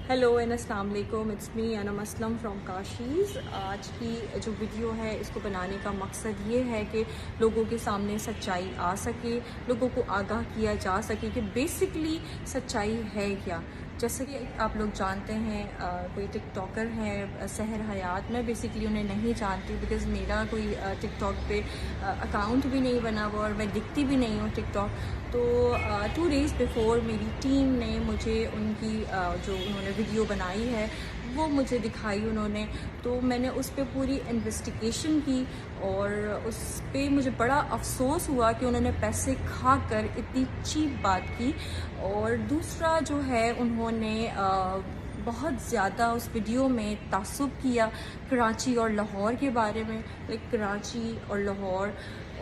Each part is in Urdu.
ہیلو اینڈ السلام علیکم، it's me Anum Aslam from Kashee's. آج کی جو ویڈیو ہے اس کو بنانے کا مقصد یہ ہے کہ لوگوں کے سامنے سچائی آ سکے، لوگوں کو آگاہ کیا جا سکے کہ بیسکلی سچائی ہے کیا۔ جیسے کہ آپ لوگ جانتے ہیں کوئی ٹک ٹاکر ہے سحر حیات، میں بیسکلی انہیں نہیں جانتی بیکاز میرا کوئی ٹک ٹاک پہ اکاؤنٹ بھی نہیں بنا ہوا اور میں دکھتی بھی نہیں ہوں ٹک ٹاک۔ تو 2 days بیفور میری ٹیم نے مجھے ان کی جو انہوں نے ویڈیو بنائی ہے وہ مجھے دکھائی انہوں نے، تو میں نے اس پہ پوری انویسٹیگیشن کی اور اس پہ مجھے بڑا افسوس ہوا کہ انہوں نے پیسے کھا کر اتنی چیپ بات کی۔ اور دوسرا جو ہے انہوں نے بہت زیادہ اس ویڈیو میں تعصب کیا کراچی اور لاہور کے بارے میں، لائک کراچی اور لاہور۔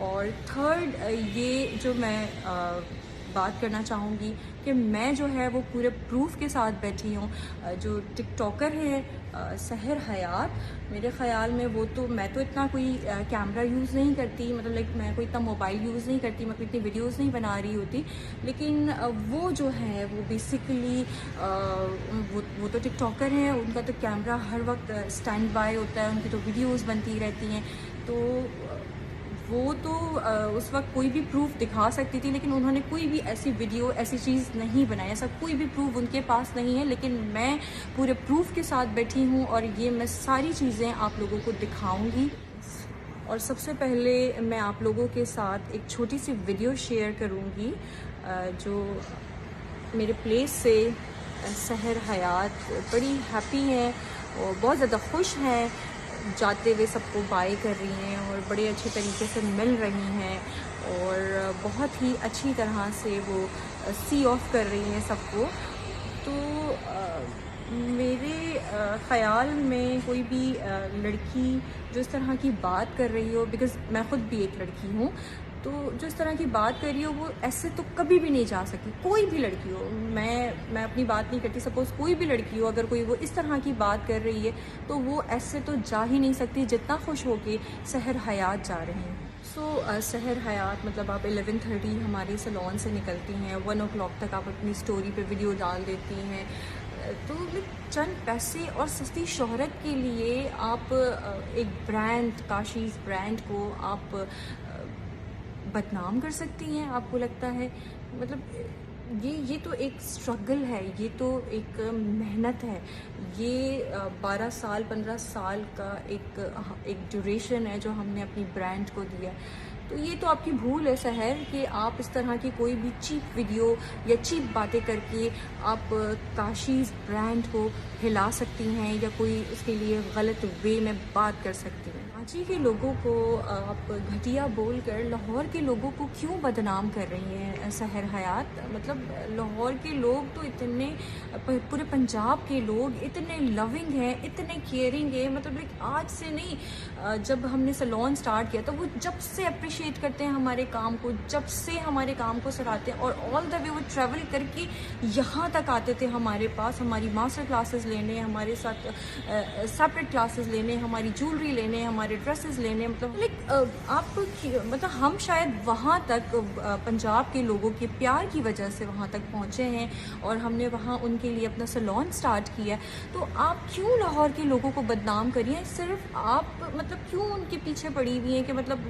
اور تھرڈ یہ جو میں بات کرنا چاہوں گی کہ میں جو ہے وہ پورے پروف کے ساتھ بیٹھی ہوں۔ جو ٹک ٹاکر ہے سحر حیات، میرے خیال میں میں تو اتنا کوئی کیمرہ یوز نہیں کرتی، مطلب لائک میں کوئی اتنا موبائل یوز نہیں کرتی، میں کوئی اتنی ویڈیوز نہیں بنا رہی ہوتی، لیکن وہ جو ہے وہ بیسکلی وہ تو ٹک ٹاکر ہیں، ان کا تو کیمرہ ہر وقت اسٹینڈ بائی ہوتا ہے، ان کی تو ویڈیوز بنتی رہتی ہیں، تو وہ تو اس وقت کوئی بھی پروف دکھا سکتی تھی، لیکن انہوں نے کوئی بھی ایسی ویڈیو ایسی چیز نہیں بنائی، ایسا کوئی بھی پروف ان کے پاس نہیں ہے، لیکن میں پورے پروف کے ساتھ بیٹھی ہوں اور یہ میں ساری چیزیں آپ لوگوں کو دکھاؤں گی۔ اور سب سے پہلے میں آپ لوگوں کے ساتھ ایک چھوٹی سی ویڈیو شیئر کروں گی جو میرے پلیس سے سحر حیات بڑی ہیپی ہیں اور بہت زیادہ خوش ہیں، جاتے ہوئے سب کو بائی کر رہی ہیں اور بڑے اچھے طریقے سے مل رہی ہیں اور بہت ہی اچھی طرح سے وہ سی آف کر رہی ہیں سب کو۔ تو میرے خیال میں کوئی بھی لڑکی جو اس طرح کی بات کر رہی ہو، بیکاز میں خود بھی ایک لڑکی ہوں، تو جو اس طرح کی بات کر رہی ہو وہ ایسے تو کبھی بھی نہیں جا سکتی، کوئی بھی لڑکی ہو، میں اپنی بات نہیں کرتی، سپوز کوئی بھی لڑکی ہو، اگر کوئی وہ اس طرح کی بات کر رہی ہے تو وہ ایسے تو جا ہی نہیں سکتی جتنا خوش ہو کے سحر حیات جا رہے ہیں۔ سحر حیات مطلب آپ 11:30 ہمارے سیلون سے نکلتی ہیں، 1 o'clock تک آپ اپنی سٹوری پہ ویڈیو ڈال دیتی ہیں، تو چند پیسے اور سستی شہرت کے لیے آپ ایک برانڈ کاشیز برانڈ کو آپ بدنام کر سکتی ہیں؟ آپ کو لگتا ہے مطلب یہ تو ایک اسٹرگل ہے، یہ تو ایک محنت ہے، یہ 12 سال 15 سال کا ایک ڈیوریشن ہے جو ہم نے اپنی برانڈ کو دیا۔ تو یہ تو آپ کی بھول ہے سحر کہ آپ اس طرح کی کوئی بھی چیپ ویڈیو یا چیپ باتیں کر کے آپ کاشیز برانڈ کو ہلا سکتی ہیں یا کوئی اس کے لیے غلط وے میں بات کر سکتی ہیں۔ کراچی کے لوگوں کو آپ گھٹیا بول کر لاہور کے لوگوں کو کیوں بدنام کر رہی ہیں سحر حیات؟ مطلب لاہور کے لوگ تو اتنے، پورے پنجاب کے لوگ اتنے لونگ ہیں، اتنے کیئرنگ ہیں، مطلب آج سے نہیں، جب ہم نے سیلون سٹارٹ کیا تو وہ جب سے اپریشیٹ کرتے ہیں ہمارے کام کو، جب سے ہمارے کام کو سراہتے ہیں، اور آل دا وے وہ ٹریول کر کے یہاں تک آتے تھے ہمارے پاس، ہماری ماسٹر کلاسز لینے، ہمارے ساتھ سیپریٹ کلاسز لینے، ہماری جولری لینے، ہمارے ڈریسز لینے، مطلب آپ مطلب ہم شاید وہاں تک پنجاب کے لوگوں کے پیار کی وجہ سے وہاں تک پہنچے ہیں اور ہم نے وہاں ان کے لیے اپنا سیلون سٹارٹ کیا۔ تو آپ کیوں لاہور کے لوگوں کو بدنام کریے؟ صرف آپ مطلب کیوں ان کے پیچھے پڑی ہوئی ہیں کہ مطلب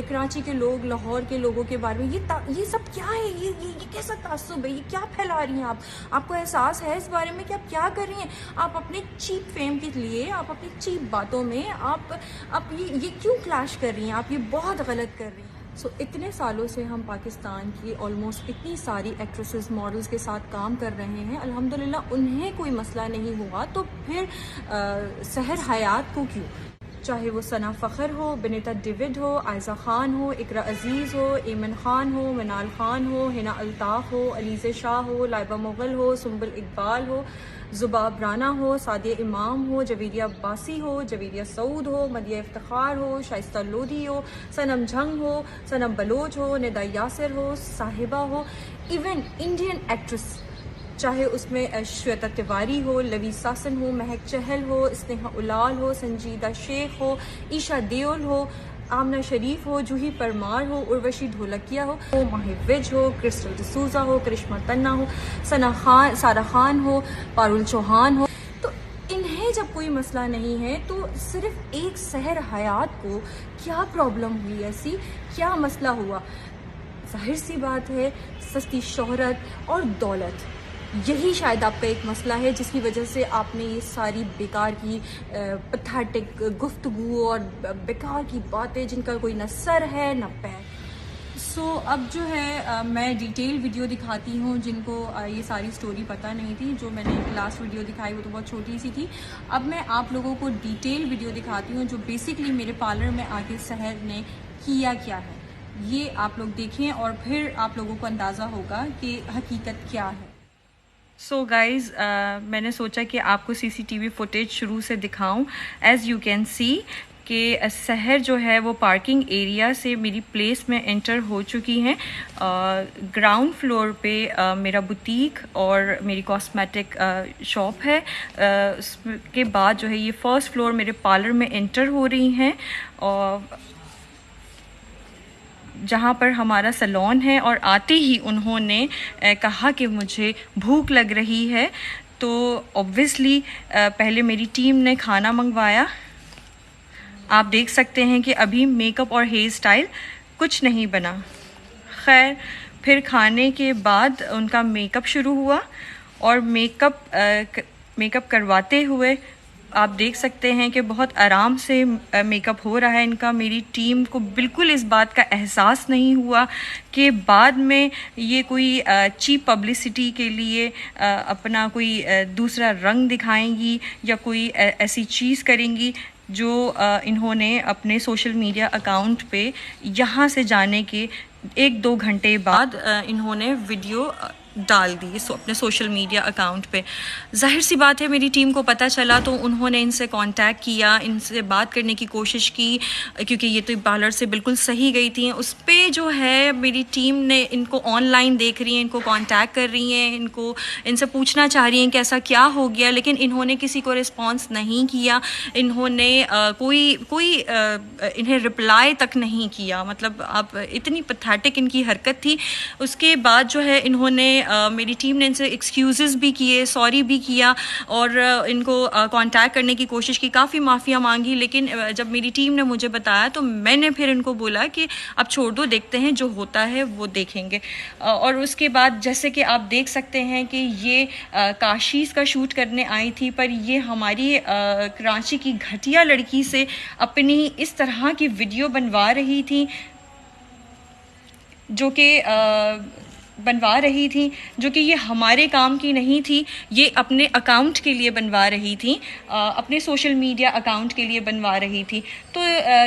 کراچی کے لوگ لاہور کے لوگوں کے بارے میں یہ سب کیا ہے؟ یہ کیسا تعصب ہے؟ یہ کیا پھیلا رہی ہیں آپ کو احساس ہے اس بارے میں کہ آپ کیا کر رہی ہیں؟ آپ اپنے چیپ فیم کے لیے، آپ اپنی چیپ باتوں میں آپ یہ کیوں کلیش کر رہی ہیں؟ آپ یہ بہت غلط کر رہی ہیں۔ اتنے سالوں سے ہم پاکستان کی آلموسٹ اتنی ساری ایکٹریسز ماڈلز کے ساتھ کام کر رہے ہیں، الحمدللہ انہیں کوئی مسئلہ نہیں ہوا، تو پھر سحر حیات کو کیوں؟ چاہے وہ ثنا فخر ہو، بنیتا ڈیوڈ ہو، عائزہ خان ہو، اقرا عزیز ہو، ایمن خان ہو، منال خان ہو، ہنا الطاف ہو، علیزہ شاہ ہو، لائبہ مغل ہو، سنبل اقبال ہو، زباب رانا ہو، سعدیہ امام ہو، جویریہ عباسی ہو، جویریہ سعود ہو، مدیہ افتخار ہو، شائستہ لودھی ہو، صنم جھنگ ہو، صنم بلوچ ہو، ندا یاسر ہو، صاحبہ ہو، ایون انڈین ایکٹریس چاہے اس میں شویتا تیواری ہو، لوی ساسن ہو، مہک چہل ہو، اسنیہا اولال ہو، سنجیدہ شیخ ہو، ایشا دیول ہو، آمنہ شریف ہو، جوہی پرمار ہو، اروشی ڈھولکیا ہو، ماہی وج ہو، کرسٹل ڈسوزا ہو، کرشمہ تنہا ہو، سارہ خان ہو، پارول چوہان ہو، تو انہیں جب کوئی مسئلہ نہیں ہے تو صرف ایک سحر حیات کو کیا پرابلم ہوئی، ایسی کیا مسئلہ ہوا؟ ظاہر سی بات ہے سستی شہرت اور دولت، یہی شاید آپ کا ایک مسئلہ ہے جس کی وجہ سے آپ نے یہ ساری بیکار کی پتھیٹک گفتگو اور بیکار کی باتیں جن کا کوئی نہ سر ہے نہ پیر۔ سو اب جو ہے میں ڈیٹیل ویڈیو دکھاتی ہوں جن کو یہ ساری سٹوری پتہ نہیں تھی۔ جو میں نے لاسٹ ویڈیو دکھائی وہ تو بہت چھوٹی سی تھی، اب میں آپ لوگوں کو ڈیٹیل ویڈیو دکھاتی ہوں جو بیسکلی میرے پارلر میں آ کے سحر نے کیا ہے۔ یہ آپ لوگ دیکھیں اور پھر آپ لوگوں کو اندازہ ہوگا کہ حقیقت کیا ہے۔ سو گائز میں نے سوچا کہ آپ کو CCTV فوٹیج شروع سے دکھاؤں۔ ایز یو کین سی کہ سحر جو ہے وہ پارکنگ ایریا سے میری پلیس میں انٹر ہو چکی ہیں۔ گراؤنڈ فلور پہ میرا بوتیک اور میری کاسمیٹک شاپ ہے، اس کے بعد جو ہے یہ فرسٹ فلور میرے پارلر میں انٹر ہو رہی ہیں، اور جہاں پر ہمارا سیلون ہے، اور آتے ہی انہوں نے کہا کہ مجھے بھوک لگ رہی ہے، تو اوبویسلی پہلے میری ٹیم نے کھانا منگوایا۔ آپ دیکھ سکتے ہیں کہ ابھی میک اپ اور ہیئر سٹائل کچھ نہیں بنا۔ خیر پھر کھانے کے بعد ان کا میک اپ شروع ہوا، اور میک اپ کرواتے ہوئے آپ دیکھ سکتے ہیں کہ بہت آرام سے میک اپ ہو رہا ہے ان کا۔ میری ٹیم کو بالکل اس بات کا احساس نہیں ہوا کہ بعد میں یہ کوئی چیپ پبلسٹی کے لیے اپنا کوئی دوسرا رنگ دکھائیں گی یا کوئی ایسی چیز کریں گی جو انہوں نے اپنے سوشل میڈیا اکاؤنٹ پہ یہاں سے جانے کے 1-2 گھنٹے بعد انہوں نے ویڈیو ڈال دی اپنے سوشل میڈیا اکاؤنٹ پہ۔ ظاہر سی بات ہے میری ٹیم کو پتہ چلا تو انہوں نے ان سے کانٹیکٹ کیا، ان سے بات کرنے کی کوشش کی، کیونکہ یہ تو پارلر سے بالکل صحیح گئی تھیں۔ اس پہ جو ہے میری ٹیم نے ان کو آن لائن دیکھ رہی ہیں، ان کو کانٹیکٹ کر رہی ہیں، ان سے پوچھنا چاہ رہی ہیں کہ ایسا کیا ہو گیا، لیکن انہوں نے کسی کو رسپانس نہیں کیا، انہوں نے کوئی انہیں رپلائی تک نہیں کیا۔ مطلب اب اتنی پتھیٹک ان کی حرکت تھی۔ اس کے بعد جو ہے انہوں نے میری ٹیم نے ان سے ایکسکیوزز بھی کیے، سوری بھی کیا، اور ان کو کانٹیکٹ کرنے کی کوشش کی، کافی معافیاں مانگی، لیکن جب میری ٹیم نے مجھے بتایا تو میں نے پھر ان کو بولا کہ اب چھوڑ دو، دیکھتے ہیں جو ہوتا ہے وہ دیکھیں گے۔ اور اس کے بعد جیسے کہ آپ دیکھ سکتے ہیں کہ یہ کاشیز کا شوٹ کرنے آئی تھی، پر یہ ہماری کراچی کی گھٹیا لڑکی سے اپنی اس طرح کی ویڈیو بنوا رہی تھی جو کہ یہ ہمارے کام کی نہیں تھی، یہ اپنے اکاؤنٹ کے لیے بنوا رہی تھی، اپنے سوشل میڈیا اکاؤنٹ کے لیے بنوا رہی تھی۔ تو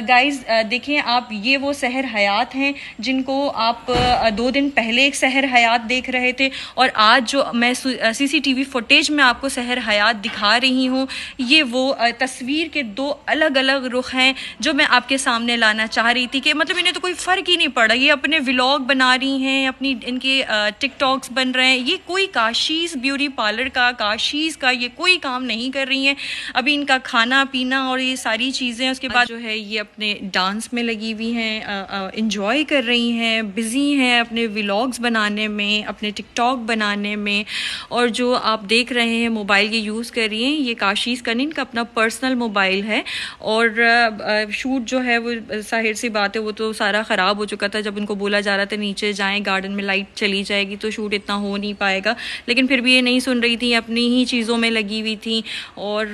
گائز دیکھیں آپ، یہ وہ سحر حیات ہیں جن کو آپ 2 دن پہلے ایک سحر حیات دیکھ رہے تھے، اور آج جو میں CCTV فوٹیج میں آپ کو سحر حیات دکھا رہی ہوں، یہ وہ تصویر کے 2 الگ الگ رخ ہیں جو میں آپ کے سامنے لانا چاہ رہی تھی، کہ مطلب انہیں تو کوئی فرق ہی نہیں پڑا، یہ اپنے ولاگ بنا رہی ہیں، ان کے ٹک ٹاکس بن رہے ہیں، یہ کوئی کاشیز بیوٹی پارلر کا، کاشیز کا یہ کوئی کام نہیں کر رہی ہیں۔ ابھی ان کا کھانا پینا اور یہ ساری چیزیں، اس کے بعد جو ہے یہ اپنے ڈانس میں لگی ہوئی ہیں، انجوائے کر رہی ہیں، بزی ہیں اپنے ولاگز بنانے میں، اپنے ٹک ٹاک بنانے میں، اور جو آپ دیکھ رہے ہیں موبائل یہ یوز کر رہی ہیں، یہ کاشیز کا نہیں، ان کا اپنا پرسنل موبائل ہے، اور شوٹ جو ہے وہ ظاہر سی بات ہے وہ تو سارا خراب ہو چکا تھا۔ جب ان کو بولا جا رہا تھا نیچے جائیں، گارڈن میں لائٹ چلی جائے گی تو شوٹ اتنا ہو نہیں پائے گا، لیکن پھر بھی یہ نہیں سن رہی تھی، اپنی ہی چیزوں میں لگی ہوئی تھی۔ اور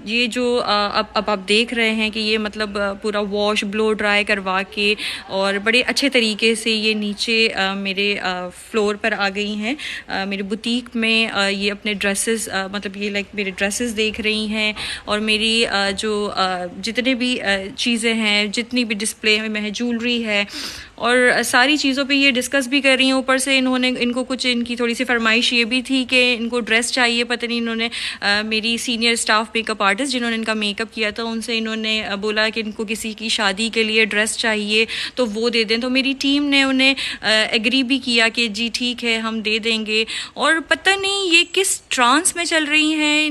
یہ جو اب آپ دیکھ رہے ہیں کہ یہ مطلب پورا واش بلو ڈرائی کروا کے اور بڑے اچھے طریقے سے یہ نیچے میرے فلور پر آ گئی ہیں، میرے بوتیک میں یہ اپنے ڈریسز، مطلب یہ لائک میرے ڈریسز دیکھ رہی ہیں، اور میری جو جتنے بھی چیزیں ہیں، جتنی بھی ڈسپلے میں ہے، جولری ہے اور ساری چیزوں پہ یہ ڈسکس بھی کر رہی ہیں. اوپر سے ان کو کچھ ان کی تھوڑی سی فرمائش یہ بھی تھی کہ ان کو ڈریس چاہیے. پتہ نہیں انہوں نے میری senior staff make up artist جنہوں نے ان کا میک اپ کیا تھا ان سے انہوں نے بولا کہ ان کو کسی کی شادی کے لیے ڈریس چاہیے تو وہ دے دیں. تو میری ٹیم نے انہیں ایگری بھی کیا کہ جی ٹھیک ہے ہم دے دیں گے. اور پتہ نہیں یہ کس ٹرانس میں چل رہی ہیں,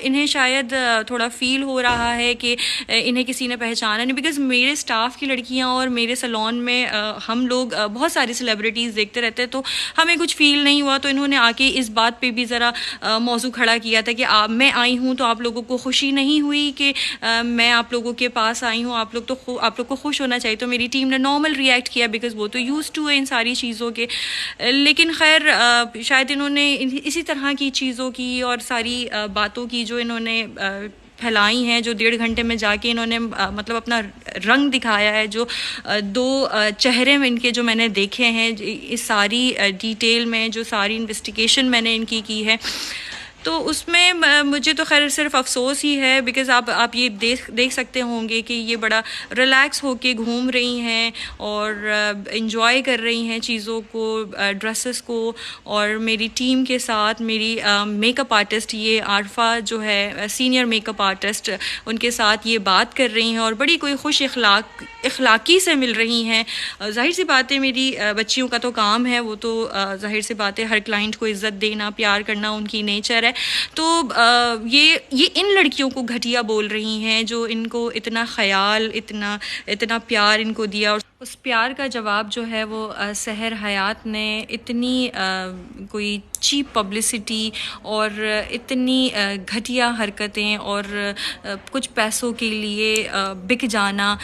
انہیں شاید تھوڑا فیل ہو رہا ہے کہ انہیں کسی نے پہچانا نہیں. بیکاز میرے اسٹاف کی لڑکیاں اور میرے سیلون میں ہم لوگ بہت ساری سیلیبریٹیز دیکھتے رہتے ہیں تو ہمیں کچھ فیل نہیں ہوا. تو انہوں نے آ کے اس بات پہ بھی ذرا موضوع کھڑا کیا تھا کہ میں آئی ہوں تو آپ لوگوں کو خوشی نہیں ہوئی کہ میں آپ لوگوں کے پاس آئی ہوں, آپ لوگ کو خوش ہونا چاہیے. تو میری ٹیم نے نارمل ریئیکٹ کیا بیکاز وہ تو یوز ٹو ہے ان ساری چیزوں کے. لیکن خیر شاید انہوں نے اسی طرح کی چیزوں کی اور ساری باتوں کی جو انہوں نے پھیلائی ہیں, جو 1.5 گھنٹے میں جا کے انہوں نے مطلب اپنا رنگ دکھایا ہے, جو 2 چہرے ان کے جو میں نے دیکھے ہیں اس ساری ڈیٹیل میں, جو ساری انویسٹیگیشن میں نے ان کی ہے, تو اس میں مجھے تو خیر صرف افسوس ہی ہے. بیکاز آپ یہ دیکھ سکتے ہوں گے کہ یہ بڑا ریلیکس ہو کے گھوم رہی ہیں اور انجوائے کر رہی ہیں چیزوں کو, ڈریسز کو. اور میری ٹیم کے ساتھ میری میک اپ آرٹسٹ یہ عارفہ جو ہے سینئر میک اپ آرٹسٹ, ان کے ساتھ یہ بات کر رہی ہیں اور بڑی کوئی خوش اخلاقی سے مل رہی ہیں. ظاہر سی بات ہے میری بچیوں کا تو کام ہے, وہ تو ظاہر سی بات ہے ہر کلائنٹ کو عزت دینا, پیار کرنا ان کی نیچر ہے. تو یہ ان لڑکیوں کو گھٹیا بول رہی ہیں جو ان کو اتنا خیال اتنا پیار ان کو دیا. اور اس پیار کا جواب جو ہے وہ سحر حیات نے اتنی کوئی چیپ پبلسٹی اور اتنی گھٹیا حرکتیں اور کچھ پیسوں کے لیے بک جانا,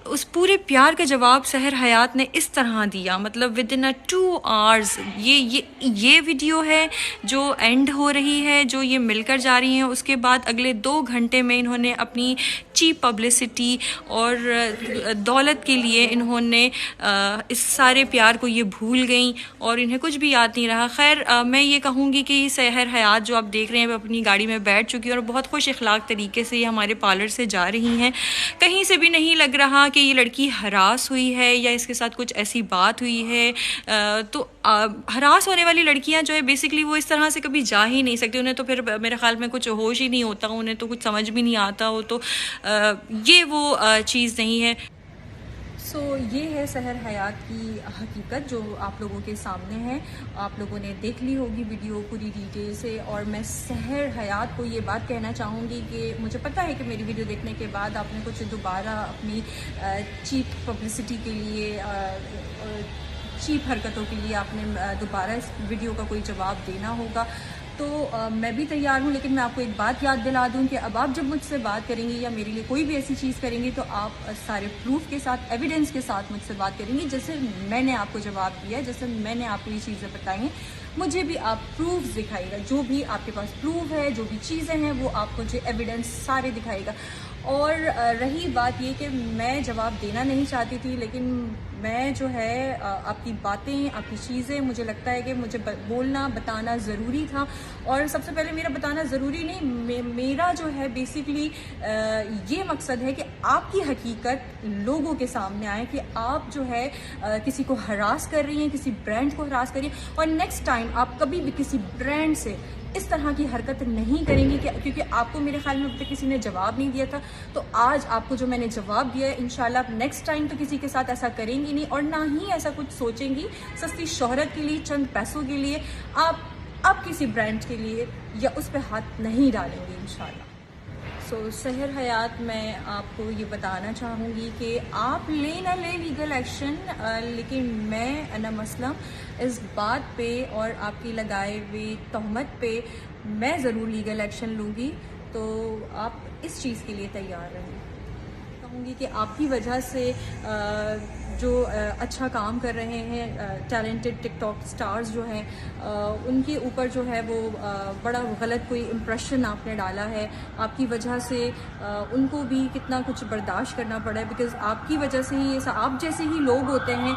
اس پورے پیار کا جواب سحر حیات نے اس طرح دیا. مطلب ود ان 2 hours یہ ویڈیو ہے جو اینڈ ہو رہی ہے, جو یہ مل کر جا رہی ہیں. اس کے بعد اگلے 2 گھنٹے میں انہوں نے اپنی چیپ پبلسٹی اور دولت کے لیے انہوں نے اس سارے پیار کو یہ بھول گئیں اور انہیں کچھ بھی یاد نہیں رہا. خیر میں یہ کہوں گی کہ یہ سحر حیات جو آپ دیکھ رہے ہیں وہ اپنی گاڑی میں بیٹھ چکی ہے اور بہت خوش اخلاق طریقے سے یہ ہمارے پارلر سے جا رہی ہیں. کہیں سے بھی نہیں لگ رہا کہ یہ لڑکی ہراس ہوئی ہے یا اس کے ساتھ کچھ ایسی بات ہوئی ہے. تو ہراس ہونے والی لڑکیاں جو ہے بیسکلی وہ اس طرح سے کبھی جا ہی نہیں سکتی, انہیں تو پھر میرے خیال میں کچھ ہوش ہی نہیں ہوتا, انہیں تو کچھ سمجھ بھی نہیں آتا ہو. تو یہ وہ چیز نہیں ہے. سو یہ ہے سحر حیات کی حقیقت جو آپ لوگوں کے سامنے ہے. آپ لوگوں نے دیکھ لی ہوگی ویڈیو پوری ڈیٹیل سے. اور میں سحر حیات کو یہ بات کہنا چاہوں گی کہ مجھے پتہ ہے کہ میری ویڈیو دیکھنے کے بعد آپ نے کچھ دوبارہ اپنی چیپ پبلسٹی کے لیے, چیپ حرکتوں کے لیے آپ نے دوبارہ اس ویڈیو کا کوئی جواب دینا ہوگا. تو میں بھی تیار ہوں, لیکن میں آپ کو ایک بات یاد دلا دوں کہ اب آپ جب مجھ سے بات کریں گی یا میرے لیے کوئی بھی ایسی چیز کریں گی تو آپ سارے پروف کے ساتھ, ایویڈنس کے ساتھ مجھ سے بات کریں گی. جیسے میں نے آپ کو جواب دیا, جیسے میں نے آپ کو یہ چیزیں بتائی ہیں, مجھے بھی آپ پروف دکھائیے گا. جو بھی آپ کے پاس پروف ہے, جو بھی چیزیں ہیں وہ آپ مجھے ایویڈنس سارے دکھائے گا. اور رہی بات یہ کہ میں جواب دینا نہیں چاہتی تھی, لیکن میں جو ہے آپ کی باتیں, آپ کی چیزیں, مجھے لگتا ہے کہ مجھے بولنا بتانا ضروری تھا. اور سب سے پہلے میرا بتانا ضروری نہیں, میرا جو ہے بیسکلی یہ مقصد ہے کہ آپ کی حقیقت لوگوں کے سامنے آئے کہ آپ جو ہے کسی کو ہراس کر رہی ہیں, کسی برانڈ کو ہراس کر رہی ہیں. اور نیکسٹ ٹائم آپ کبھی بھی کسی برانڈ سے اس طرح کی حرکت نہیں کریں گی کیونکہ آپ کو میرے خیال میں اب تک کسی نے جواب نہیں دیا تھا. تو آج آپ کو جو میں نے جواب دیا ہے, انشاءاللہ آپ نیکسٹ ٹائم تو کسی کے ساتھ ایسا کریں گی نہیں, اور نہ ہی ایسا کچھ سوچیں گی سستی شہرت کے لیے, چند پیسوں کے لیے آپ کسی برانڈ کے لیے یا اس پہ ہاتھ نہیں ڈالیں گے انشاءاللہ. سو سحر حیات میں آپ کو یہ بتانا چاہوں گی کہ آپ لے نہ لے لیگل ایکشن, لیکن میں انا مسلم اس بات پہ اور آپ کی لگائے ہوئی تہمت پہ میں ضرور لیگل ایکشن لوں گی. تو آپ اس چیز کے لیے تیار رہیں. کہوں گی کہ آپ کی وجہ سے جو اچھا کام کر رہے ہیں ٹیلنٹڈ ٹک ٹاک سٹارز جو ہیں, ان کے اوپر جو ہے وہ بڑا غلط کوئی امپریشن آپ نے ڈالا ہے. آپ کی وجہ سے ان کو بھی کتنا کچھ برداشت کرنا پڑا ہے, بیکاز آپ کی وجہ سے ہی آپ جیسے ہی لوگ ہوتے ہیں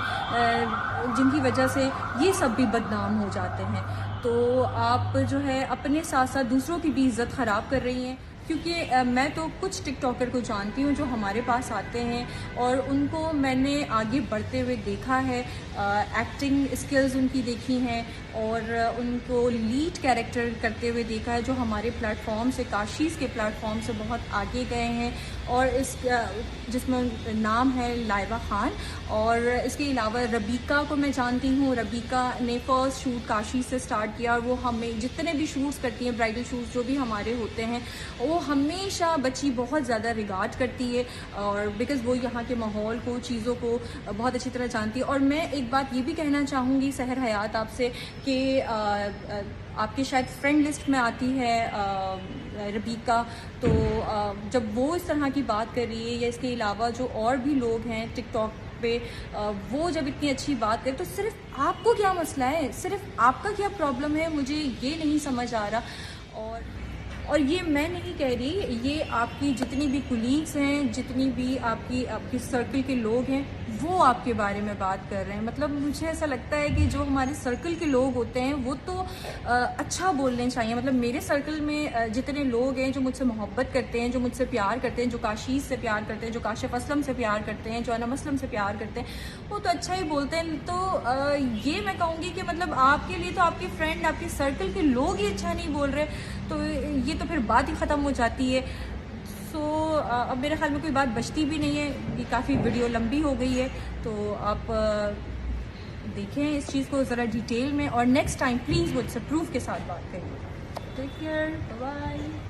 جن کی وجہ سے یہ سب بھی بدنام ہو جاتے ہیں. تو آپ جو ہے اپنے ساتھ ساتھ دوسروں کی بھی عزت خراب کر رہی ہیں, کیونکہ میں تو کچھ ٹک ٹاکر کو جانتی ہوں جو ہمارے پاس آتے ہیں اور ان کو میں نے آگے بڑھتے ہوئے دیکھا ہے، ایکٹنگ اسکلز ان کی دیکھی ہیں اور ان کو لیڈ کیریکٹر کرتے ہوئے دیکھا ہے جو ہمارے پلیٹ فارم سے، کاشیز کے پلیٹ فارم سے بہت آگے گئے ہیں، اور اس جس میں نام ہے لائبہ خان، اور اس کے علاوہ ربیکا کو میں جانتی ہوں۔ ربیکا نے فرسٹ شوٹ کاشی سے سٹارٹ کیا اور وہ ہمیں جتنے بھی شوٹس کرتی ہیں، برائڈل شوٹس جو بھی ہمارے ہوتے ہیں، وہ ہمیشہ بچی بہت زیادہ ریگارڈ کرتی ہے، اور بیکاز وہ یہاں کے ماحول کو، چیزوں کو بہت اچھی طرح جانتی ہے۔ اور میں ایک بات یہ بھی کہنا چاہوں گی سحر حیات آپ سے کہ آپ کے شاید فرینڈ لسٹ میں آتی ہے ربیکا، تو جب وہ اس طرح کی بات کر رہی ہے یا اس کے علاوہ جو اور بھی لوگ ہیں ٹک ٹاک پہ، وہ جب اتنی اچھی بات کرے تو صرف آپ کو کیا مسئلہ ہے، صرف آپ کا کیا پرابلم ہے، مجھے یہ نہیں سمجھ آ رہا۔ اور یہ میں نہیں کہہ رہی، یہ آپ کی جتنی بھی کولیگس ہیں، جتنی بھی آپ کی سرکل کے لوگ ہیں، وہ آپ کے بارے میں بات کر رہے ہیں۔ مطلب مجھے ایسا لگتا ہے کہ جو ہمارے سرکل کے لوگ ہوتے ہیں وہ تو اچھا بولنے چاہیے۔ مطلب میرے سرکل میں جتنے لوگ ہیں جو مجھ سے محبت کرتے ہیں، جو مجھ سے پیار کرتے ہیں، جو کاشیز سے پیار کرتے ہیں، جو کاشف اسلم سے پیار کرتے ہیں، جو انم اسلم سے پیار کرتے ہیں، وہ تو اچھا ہی بولتے ہیں۔ تو یہ میں کہوں گی کہ مطلب آپ کے لیے تو آپ کے فرینڈ، آپ کے سرکل کے لوگ ہی اچھا نہیں بول رہے، تو یہ تو پھر بات ہی ختم ہو جاتی ہے۔ سو اب میرے خیال میں کوئی بات بچتی بھی نہیں ہے، یہ کافی ویڈیو لمبی ہو گئی ہے، تو آپ دیکھیں اس چیز کو ذرا ڈیٹیل میں، اور نیکسٹ ٹائم پلیز مجھ سے پروف کے ساتھ بات کریں۔ Take care, bye bye.